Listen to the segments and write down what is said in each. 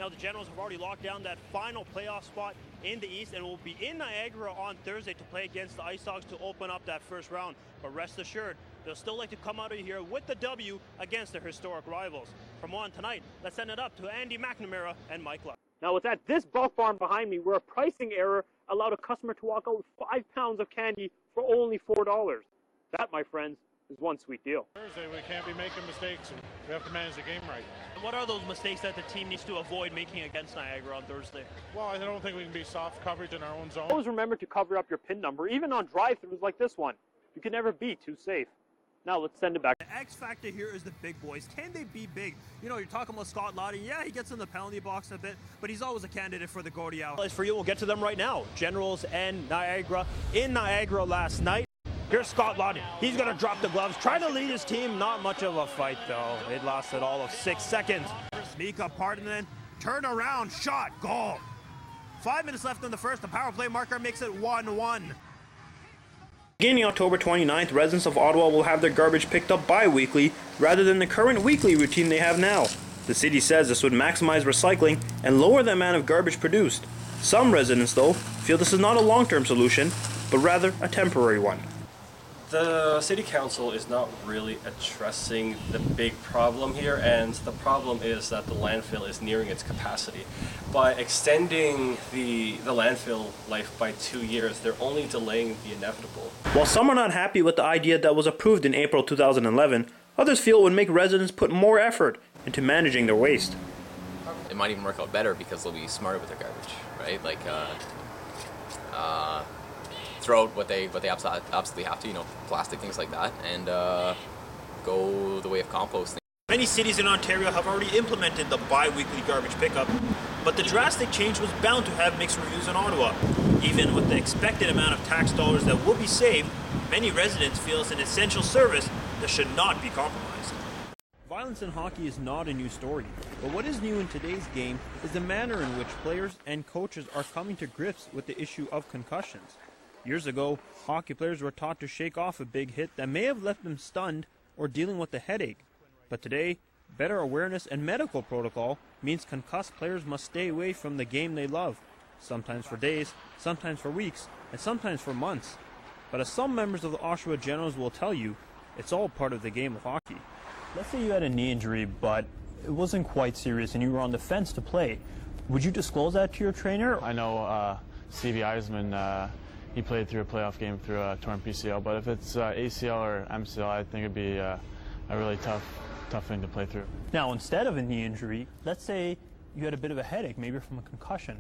Now the Generals have already locked down that final playoff spot in the East and will be in Niagara on Thursday to play against the Ice Dogs to open up that first round. But rest assured, they'll still like to come out of here with the W against their historic rivals. From on tonight, let's send it up to Andy McNamara and Mike Love. Now it's at this bulk barn behind me where a pricing error allowed a customer to walk out with 5 pounds of candy for only $4. That, my friends, is one sweet deal. Thursday, we can't be making mistakes, and we have to manage the game right. And what are those mistakes that the team needs to avoid making against Niagara on Thursday? Well, I don't think we can be soft coverage in our own zone. Always remember to cover up your PIN number, even on drive-thrus like this one. You can never be too safe. Now let's send it back. The X factor here is the big boys. Can they be big? You know, you're talking about Scott Lottie. Yeah, he gets in the penalty box a bit, but he's always a candidate for the Gordy Hour. As for you, we'll get to them right now. Generals and Niagara in Niagara last night. Here's Scott Lottie. He's going to drop the gloves, trying to lead his team. Not much of a fight, though. It lasted all of 6 seconds. Sneak up hard and then turn around, shot, goal. 5 minutes left in the first. The power play marker makes it 1-1. Beginning October 29th, residents of Ottawa will have their garbage picked up bi-weekly rather than the current weekly routine they have now. The city says this would maximize recycling and lower the amount of garbage produced. Some residents, though, feel this is not a long-term solution, but rather a temporary one. The city council is not really addressing the big problem here, and the problem is that the landfill is nearing its capacity. By extending the landfill life by 2 years, they're only delaying the inevitable. While some are not happy with the idea that was approved in April 2011, others feel it would make residents put more effort into managing their waste. It might even work out better because they'll be smarter with their garbage, right? Like, throw out what they absolutely have to, you know, plastic, things like that, and go the way of composting. Many cities in Ontario have already implemented the bi-weekly garbage pickup, but the drastic change was bound to have mixed reviews in Ottawa. Even with the expected amount of tax dollars that will be saved, many residents feel it's an essential service that should not be compromised. Violence in hockey is not a new story, but what is new in today's game is the manner in which players and coaches are coming to grips with the issue of concussions. Years ago, hockey players were taught to shake off a big hit that may have left them stunned or dealing with a headache. But today, better awareness and medical protocol means concussed players must stay away from the game they love, sometimes for days, sometimes for weeks, and sometimes for months. But as some members of the Oshawa Generals will tell you, it's all part of the game of hockey. Let's say you had a knee injury, but it wasn't quite serious and you were on the fence to play. Would you disclose that to your trainer? I know Stevie Eisman, he played through a playoff game through a torn PCL, but if it's ACL or MCL, I think it'd be a really tough thing to play through. Now, instead of a knee injury, let's say you had a bit of a headache, maybe from a concussion.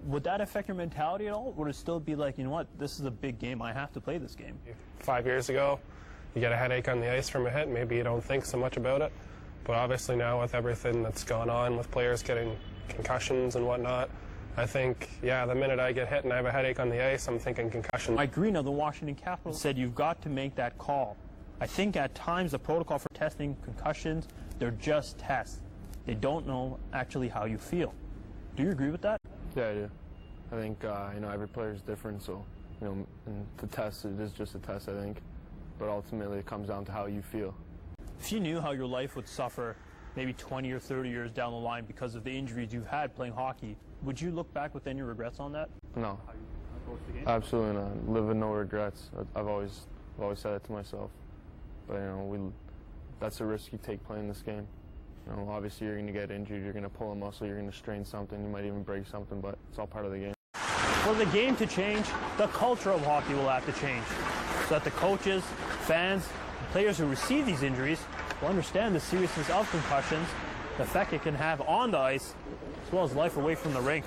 Would that affect your mentality at all? Would it still be like, you know what, this is a big game, I have to play this game? 5 years ago, you get a headache on the ice from a hit, maybe you don't think so much about it. But obviously now with everything that's gone on with players getting concussions and whatnot, I think, yeah, the minute I get hit and I have a headache on the ice, I'm thinking concussion. Mike Green of the Washington Capitals said you've got to make that call. I think at times the protocol for testing concussions, they're just tests. They don't know actually how you feel. Do you agree with that? Yeah, I do. I think, you know, every player is different, so, you know, and the test, it is just a test, I think. But ultimately, it comes down to how you feel. If you knew how your life would suffer maybe 20 or 30 years down the line because of the injuries you've had playing hockey, would you look back with any regrets on that? No, absolutely not. Live with no regrets. I've always said it to myself. But you know, that's a risk you take playing this game. You know, obviously you're going to get injured, you're going to pull a muscle, you're going to strain something, you might even break something, but it's all part of the game. For the game to change, the culture of hockey will have to change, so that the coaches, fans, and players who receive these injuries will understand the seriousness of concussions, the effect it can have on the ice, as well as life away from the rink.